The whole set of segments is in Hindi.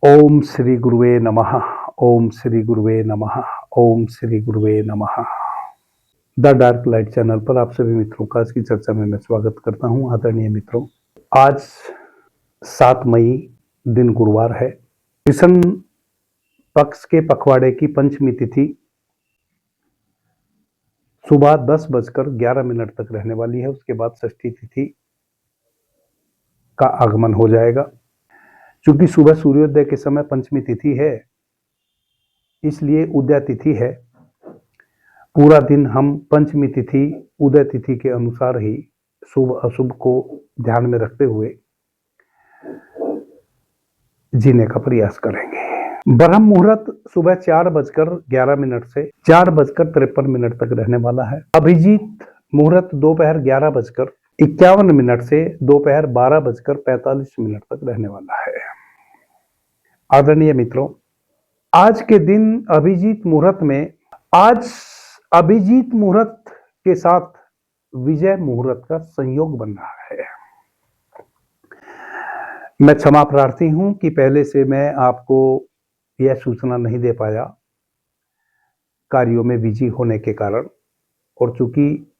ओम श्री गुरुवे नमः। ओम श्री गुरुवे नमः। ओम श्री गुरुवे नमः। द डार्क लाइट चैनल पर आप सभी मित्रों का आज की चर्चा में मैं स्वागत करता हूं। आदरणीय मित्रों, आज 7 मई दिन गुरुवार है। कृष्ण पक्ष के पखवाड़े की पंचमी तिथि सुबह 10:11 तक रहने वाली है। उसके बाद षष्ठी तिथि का आगमन हो जाएगा। चूंकि सुबह सूर्योदय के समय पंचमी तिथि है, इसलिए उदय तिथि है। पूरा दिन हम पंचमी तिथि उदय तिथि के अनुसार ही शुभ अशुभ को ध्यान में रखते हुए जीने का प्रयास करेंगे। ब्रह्म मुहूर्त सुबह 4:11 से 4:53 तक रहने वाला है। अभिजीत मुहूर्त दोपहर 11:51 से दोपहर 12:45 तक रहने वाला है। आदरणीय मित्रों, आज के दिन अभिजीत मुहूर्त के साथ विजय मुहूर्त का संयोग बन रहा है। मैं क्षमा प्रार्थी हूं कि पहले से मैं आपको यह सूचना नहीं दे पाया, कार्यों में बिजी होने के कारण। और चूंकि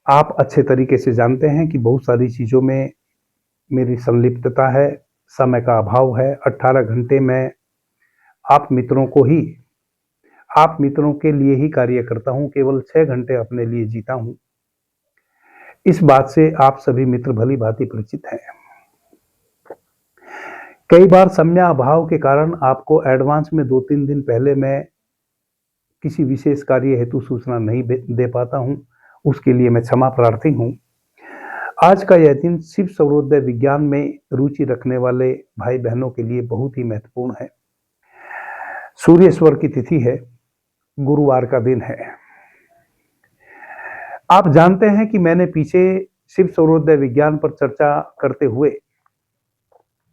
आप अच्छे तरीके से जानते हैं कि बहुत सारी चीजों में मेरी संलिप्तता है, समय का अभाव है। 18 घंटे मैं आप मित्रों के लिए ही कार्य करता हूं, केवल 6 घंटे अपने लिए जीता हूं। इस बात से आप सभी मित्र भली भांति परिचित हैं। कई बार समय अभाव के कारण आपको एडवांस में 2-3 दिन पहले मैं किसी विशेष कार्य हेतु सूचना नहीं दे पाता हूं, उसके लिए मैं क्षमा प्रार्थी हूं। आज का यह दिन शिव सर्वोदय विज्ञान में रुचि रखने वाले भाई बहनों के लिए बहुत ही महत्वपूर्ण है। सूर्येश्वर की तिथि है, गुरुवार का दिन है। आप जानते हैं कि मैंने पीछे शिव सर्वोदय विज्ञान पर चर्चा करते हुए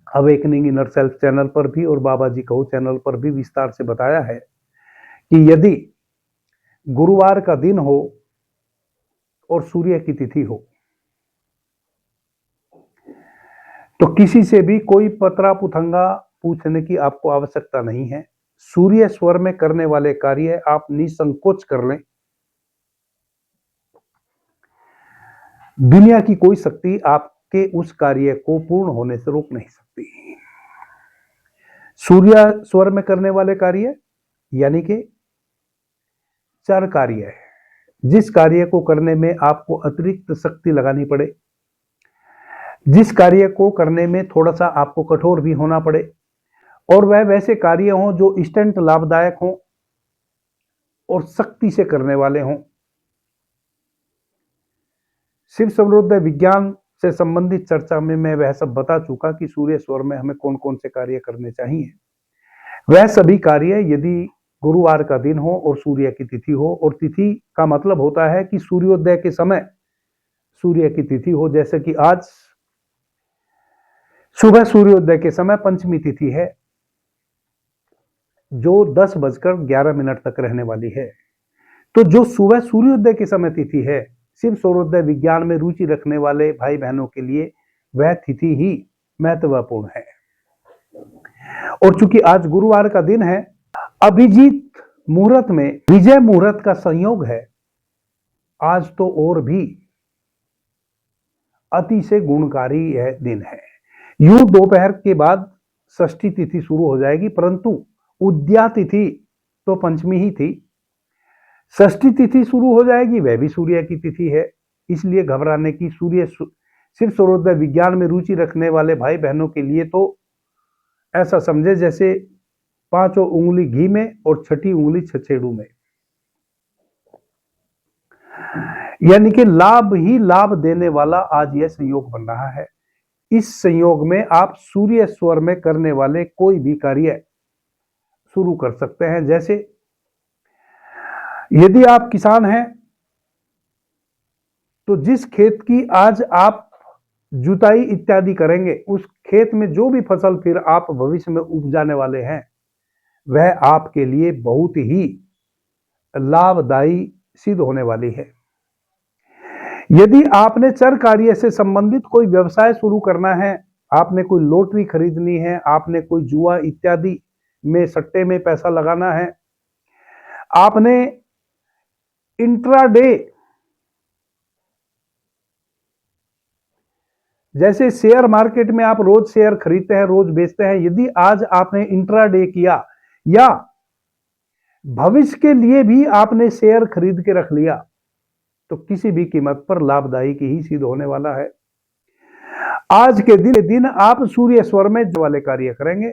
अवेकनिंग इनर सेल्फ चैनल पर भी और बाबा जी कहो चैनल पर भी विस्तार से बताया है कि यदि गुरुवार का दिन हो और सूर्य की तिथि हो तो किसी से भी कोई पतरा पुथंगा पूछने की आपको आवश्यकता नहीं है। सूर्य स्वर में करने वाले कार्य आप निसंकोच कर लें। दुनिया की कोई शक्ति आपके उस कार्य को पूर्ण होने से रोक नहीं सकती। सूर्य स्वर में करने वाले कार्य यानी कि चार कार्य है, जिस कार्य को करने में आपको अतिरिक्त शक्ति लगानी पड़े, जिस कार्य को करने में थोड़ा सा आपको कठोर भी होना पड़े, और वह वैसे कार्य हों जो इंस्टेंट लाभदायक हों और शक्ति से करने वाले हों। शिव सर्वोदय विज्ञान से संबंधित चर्चा में मैं वह सब बता चुका कि सूर्य स्वर में हमें कौन कौन से कार्य करने चाहिए। वह सभी कार्य यदि गुरुवार का दिन हो और सूर्य की तिथि हो, और तिथि का मतलब होता है कि सूर्योदय के समय सूर्य की तिथि हो। जैसे कि आज सुबह सूर्योदय के समय पंचमी तिथि है जो 10:11 तक रहने वाली है। तो जो सुबह सूर्योदय के समय तिथि है, शिव सर्वोदय विज्ञान में रुचि रखने वाले भाई बहनों के लिए वह तिथि ही महत्वपूर्ण है। और चूंकि आज गुरुवार का दिन है, अभिजीत मुहूर्त में विजय मुहूर्त का संयोग है, आज तो और भी अति से गुणकारी यह दिन है। यूं दोपहर के बाद षष्ठी तिथि शुरू हो जाएगी, परंतु उद्या तिथि तो पंचमी ही थी। षष्ठी तिथि शुरू हो जाएगी, वह भी सूर्य की तिथि है। इसलिए घबराने की शिव सर्वोदय विज्ञान में रुचि रखने वाले भाई बहनों के लिए तो ऐसा समझे जैसे 5 उंगली घी में और 6ठी उंगली छछेड़ू में, यानी कि लाभ ही लाभ देने वाला आज यह संयोग बन रहा है। इस संयोग में आप सूर्य स्वर में करने वाले कोई भी कार्य शुरू कर सकते हैं। जैसे यदि आप किसान हैं तो जिस खेत की आज आप जुताई इत्यादि करेंगे, उस खेत में जो भी फसल फिर आप भविष्य में उपजाने वाले हैं, वह आपके लिए बहुत ही लाभदायी सिद्ध होने वाली है। यदि आपने चर कार्य से संबंधित कोई व्यवसाय शुरू करना है, आपने कोई लॉटरी खरीदनी है, आपने कोई जुआ इत्यादि में सट्टे में पैसा लगाना है, आपने इंट्राडे जैसे शेयर मार्केट में आप रोज शेयर खरीदते हैं, रोज बेचते हैं, यदि आज आपने इंट्राडे किया या भविष्य के लिए भी आपने शेयर खरीद के रख लिया तो किसी भी कीमत पर लाभदायक ही सिद्ध होने वाला है। आज के दिन आप सूर्य स्वर में जो वाले कार्य करेंगे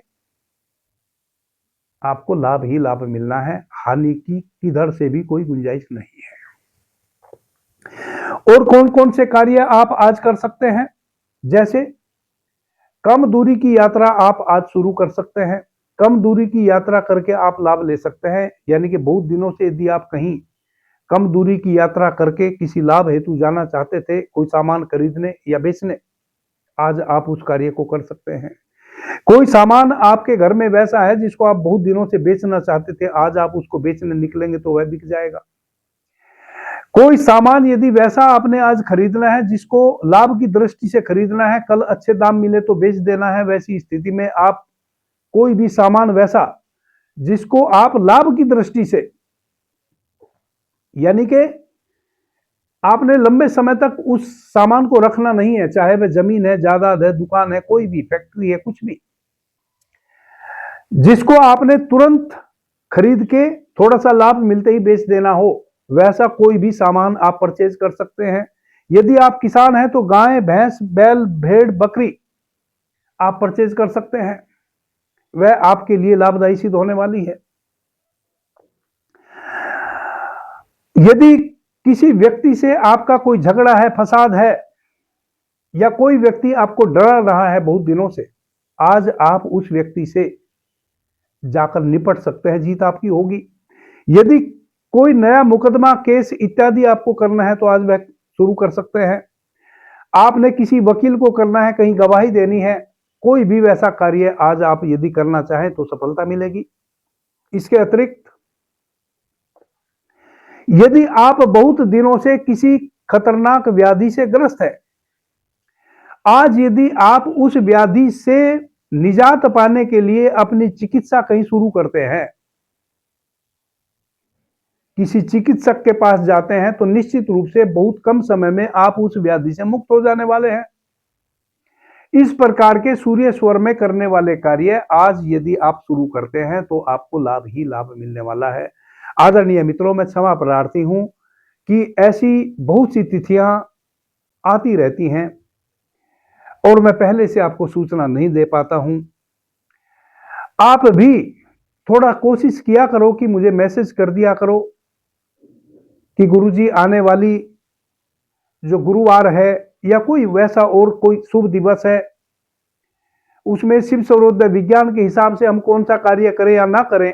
आपको लाभ ही लाभ मिलना है, हानि की किधर से भी कोई गुंजाइश नहीं है। और कौन कौन से कार्य आप आज कर सकते हैं? जैसे कम दूरी की यात्रा आप आज शुरू कर सकते हैं। कम दूरी की यात्रा करके आप लाभ ले सकते हैं, यानी कि बहुत दिनों से यदि आप कहीं कम दूरी की यात्रा करके किसी लाभ हेतु जाना चाहते थे, कोई सामान खरीदने या बेचने, आज आप उस कार्य को कर सकते हैं। कोई सामान आपके घर में वैसा है जिसको आप बहुत दिनों से बेचना चाहते थे, आज आप उसको बेचने निकलेंगे तो वह बिक जाएगा। कोई सामान यदि वैसा आपने आज खरीदना है जिसको लाभ की दृष्टि से खरीदना है, कल अच्छे दाम मिले तो बेच देना है, वैसी स्थिति में आप कोई भी सामान वैसा जिसको आप लाभ की दृष्टि से, यानी कि आपने लंबे समय तक उस सामान को रखना नहीं है, चाहे वह जमीन है, जायदाद है, दुकान है, कोई भी फैक्ट्री है, कुछ भी, जिसको आपने तुरंत खरीद के थोड़ा सा लाभ मिलते ही बेच देना हो, वैसा कोई भी सामान आप परचेज कर सकते हैं। यदि आप किसान हैं तो गाय, भैंस, बैल, भेड़, बकरी आप परचेज कर सकते हैं, वह आपके लिए लाभदायी सिद्ध होने वाली है। यदि किसी व्यक्ति से आपका कोई झगड़ा है, फसाद है, या कोई व्यक्ति आपको डरा रहा है बहुत दिनों से, आज आप उस व्यक्ति से जाकर निपट सकते हैं, जीत आपकी होगी। यदि कोई नया मुकदमा, केस इत्यादि आपको करना है तो आज वह शुरू कर सकते हैं। आपने किसी वकील को करना है, कहीं गवाही देनी है, कोई भी वैसा कार्य आज आप यदि करना चाहें तो सफलता मिलेगी। इसके अतिरिक्त यदि आप बहुत दिनों से किसी खतरनाक व्याधि से ग्रस्त है, आज यदि आप उस व्याधि से निजात पाने के लिए अपनी चिकित्सा कहीं शुरू करते हैं, किसी चिकित्सक के पास जाते हैं, तो निश्चित रूप से बहुत कम समय में आप उस व्याधि से मुक्त हो जाने वाले हैं। इस प्रकार के सूर्य स्वर में करने वाले कार्य आज यदि आप शुरू करते हैं तो आपको लाभ ही लाभ मिलने वाला है। आदरणीय मित्रों, मैं क्षमा प्रार्थी हूं कि ऐसी बहुत सी तिथियां आती रहती हैं और मैं पहले से आपको सूचना नहीं दे पाता हूं। आप भी थोड़ा कोशिश किया करो कि मुझे मैसेज कर दिया करो कि गुरुजी आने वाली जो गुरुवार है या कोई वैसा और कोई शुभ दिवस है, उसमें शिव सर्वोदय विज्ञान के हिसाब से हम कौन सा कार्य करें या ना करें,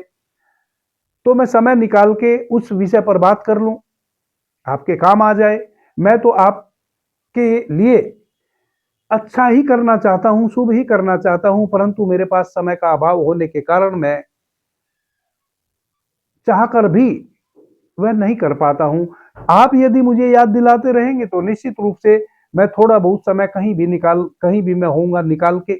तो मैं समय निकाल के उस विषय पर बात कर लूं, आपके काम आ जाए। मैं तो आपके लिए अच्छा ही करना चाहता हूं, शुभ ही करना चाहता हूं, परंतु मेरे पास समय का अभाव होने के कारण मैं चाहकर भी वह नहीं कर पाता हूं। आप यदि मुझे याद दिलाते रहेंगे तो निश्चित रूप से मैं थोड़ा बहुत समय कहीं भी मैं होऊंगा निकाल के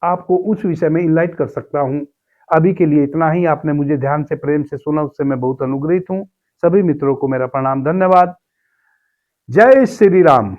आपको उस विषय में इनलाइट कर सकता हूं। अभी के लिए इतना ही। आपने मुझे ध्यान से, प्रेम से सुना, उससे मैं बहुत अनुग्रहित हूं। सभी मित्रों को मेरा प्रणाम, धन्यवाद। जय श्री राम।